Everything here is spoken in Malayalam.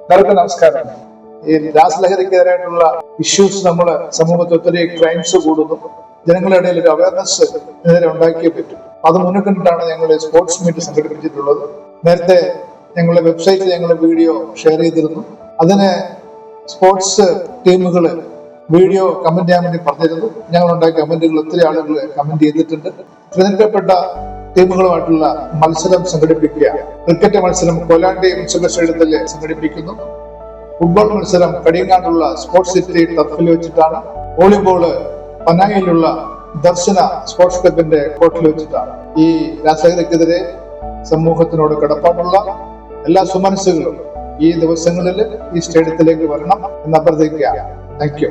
എല്ലാവർക്കും നമസ്കാരം. ഈ രാസലഹരിക്കെതിരായിട്ടുള്ള ഇഷ്യൂസ് നമ്മള് സമൂഹത്തിൽ ഒത്തിരി ക്രൈംസ് കൂടുന്നു. ജനങ്ങളുടെ ഇടയിൽ ഒരു അവയർനെസ് ഇതിനെ ഉണ്ടാക്കിയേ പറ്റും. അത് മുൻകണ്ടിട്ടാണ് ഞങ്ങൾ സ്പോർട്സ് മീറ്റ് സംഘടിപ്പിച്ചിട്ടുള്ളത്. നേരത്തെ ഞങ്ങളുടെ വെബ്സൈറ്റിൽ ഞങ്ങൾ വീഡിയോ ഷെയർ ചെയ്തിരുന്നു. അതിന് സ്പോർട്സ് ടീമുകൾ വീഡിയോ കമന്റ് ചെയ്യാൻ വേണ്ടി പറഞ്ഞിരുന്നു. ഞങ്ങളുണ്ടാക്കിയ കമന്റുകൾ ഒത്തിരി ആളുകൾ കമന്റ് ചെയ്തിട്ടുണ്ട്. തിരഞ്ഞെടുക്കപ്പെട്ട ടീമുകളുമായിട്ടുള്ള മത്സരം സംഘടിപ്പിക്കുക. ക്രിക്കറ്റ് മത്സരം കൊലാണ്ടി മുനിസിപ്പൽ സ്റ്റേഡിയത്തിൽ സംഘടിപ്പിക്കുന്നു. ഫുട്ബോൾ മത്സരം കടിയങ്ങാടുള്ള സ്പോർട്സ് സിറ്റി ടർഫിൽ വെച്ചിട്ടാണ്. വോളിബോള് പനായിലുള്ള ദർശന സ്പോർട്സ് ക്ലബിന്റെ കോർട്ടിൽ വെച്ചിട്ടാണ്. ഈ രാസലഹരിക്കെതിരെ സമൂഹത്തിനോട് കടപ്പാടുള്ള എല്ലാ സുമനസ്സുകളും ഈ ദിവസങ്ങളിൽ ഈ സ്റ്റേഡിയത്തിലേക്ക് വരണം എന്ന് അഭ്യർത്ഥിക്കുകയാണ്. Thank you.